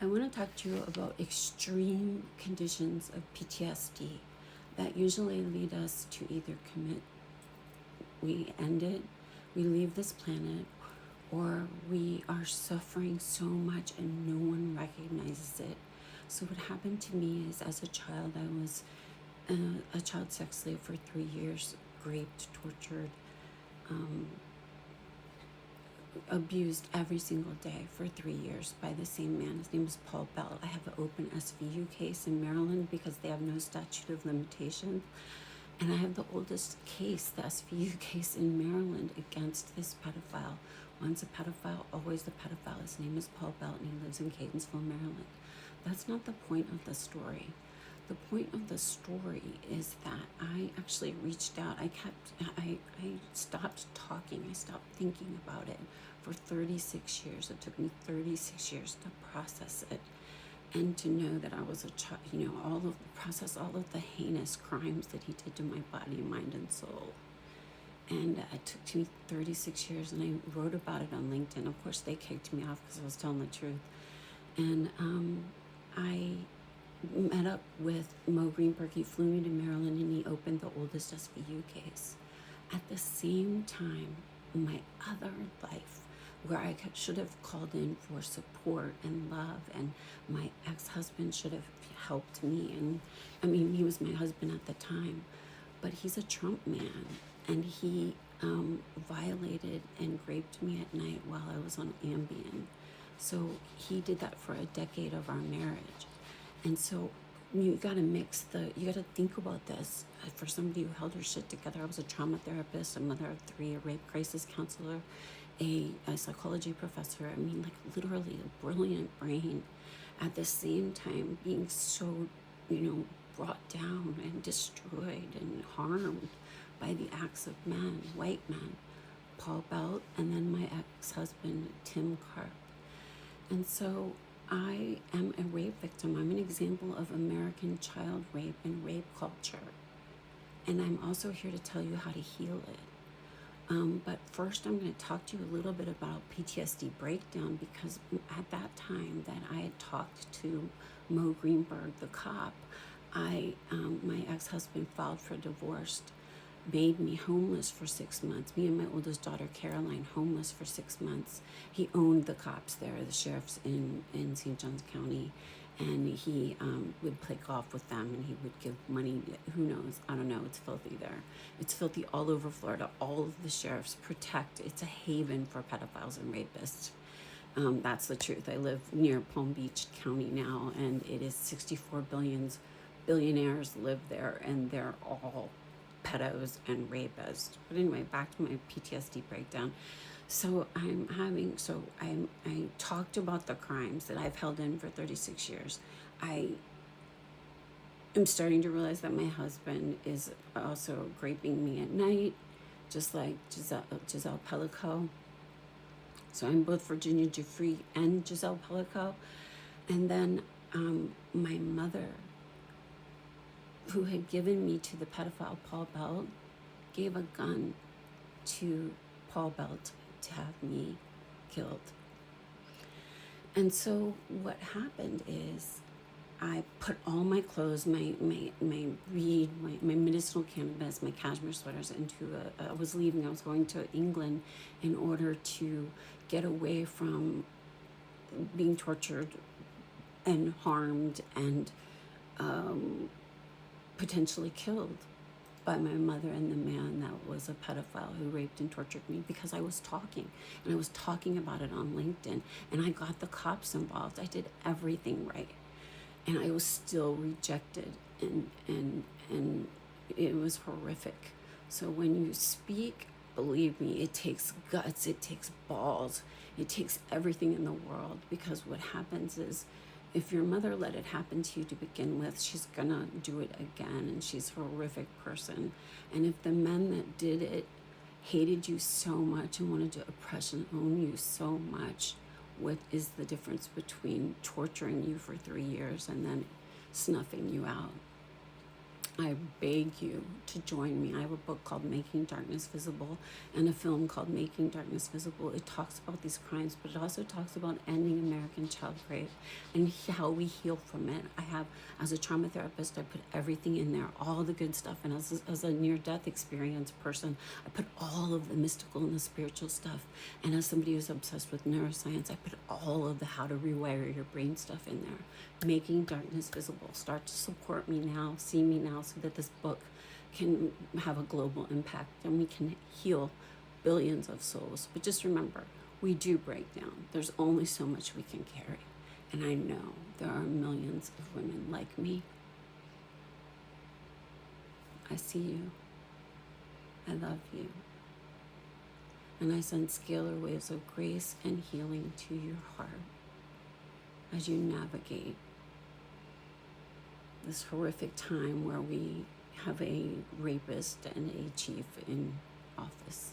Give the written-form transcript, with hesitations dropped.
I want to talk to you about extreme conditions of PTSD that usually lead us to either commit, we end it, we leave this planet, or we are suffering so much and no one recognizes it. So what happened to me is, as a child, I was a child sex slave for 3 years, raped, tortured, abused every single day for 3 years by the same man. His name is Paul Bell. I have an open SVU case in Maryland because they have no statute of limitations. And I have the oldest case, the SVU case in Maryland, against this pedophile. Once a pedophile, always a pedophile. His name is Paul Bell, and he lives in Catonsville, Maryland. That's not the point of the story. The point of the story is that I actually reached out. I stopped talking. I stopped thinking about it for 36 years. It took me 36 years to process it and to know that I was a child, process all of the heinous crimes that he did to my body, mind, and soul. And it took me 36 years, and I wrote about it on LinkedIn. Of course, they kicked me off because I was telling the truth. And I met up with Mo Greenberg. He flew me to Maryland, and he opened the oldest SVU case. At the same time, my other life, where I should have called in for support and love, and my ex-husband should have helped me. And I mean, he was my husband at the time, but he's a Trump man, and he violated and raped me at night while I was on Ambien. So he did that for a decade of our marriage. And so you got to think about this. For somebody who held her shit together, I was a trauma therapist, a mother of 3, a rape crisis counselor, a psychology professor. I mean, like, literally a brilliant brain. At the same time, being so, brought down and destroyed and harmed by the acts of men, white men, Paul Belt, and then my ex-husband, Tim Karp. And so I am a rape victim. I'm an example of American child rape and rape culture. And I'm also here to tell you how to heal it. But first, I'm going to talk to you a little bit about PTSD breakdown, because at that time that I had talked to Mo Greenberg, the cop, my ex-husband filed for divorce, made me homeless for 6 months. Me and my oldest daughter, Caroline, homeless for 6 months. He owned the cops there, the sheriffs in St. Johns County, and he would play golf with them, and he would give money. Who knows? I don't know. It's filthy there. It's filthy all over Florida. All of the sheriffs protect. It's a haven for pedophiles and rapists. That's the truth. I live near Palm Beach County now, and it is 64 billionaires live there, and they're all pedos and rapists. But anyway, back to my PTSD breakdown. So I talked about the crimes that I've held in for 36 years. I am starting to realize that my husband is also raping me at night, just like Giselle Pellico. So I'm both Virginia Giuffre and Giselle Pellico. And then my mother, who had given me to the pedophile Paul Belt, gave a gun to Paul Belt to have me killed. And so what happened is I put all my clothes, my weed, my medicinal cannabis, my cashmere sweaters into I was leaving. I was going to England in order to get away from being tortured and harmed and potentially killed by my mother and the man that was a pedophile who raped and tortured me, because I was talking, and I was talking about it on LinkedIn, and I got the cops involved. I did everything right, and I was still rejected, and it was horrific. So when you speak, believe me, it takes guts, it takes balls, it takes everything in the world, because what happens is, if your mother let it happen to you to begin with, she's gonna do it again, and she's a horrific person. And if the men that did it hated you so much and wanted to oppress and own you so much, what is the difference between torturing you for 3 years and then snuffing you out? I beg you to join me. I have a book called Making Darkness Visible and a film called Making Darkness Visible. It talks about these crimes, but it also talks about ending American child rape and how we heal from it. I have, as a trauma therapist, I put everything in there, all the good stuff. And as a near-death experience person, I put all of the mystical and the spiritual stuff. And as somebody who's obsessed with neuroscience, I put all of the how to rewire your brain stuff in there. Making Darkness Visible. Start to support me now, see me now, so that this book can have a global impact and we can heal billions of souls. But just remember, we do break down. There's only so much we can carry. And I know there are millions of women like me. I see you. I love you. And I send scalar waves of grace and healing to your heart as you navigate this horrific time where we have a rapist and a chief in office.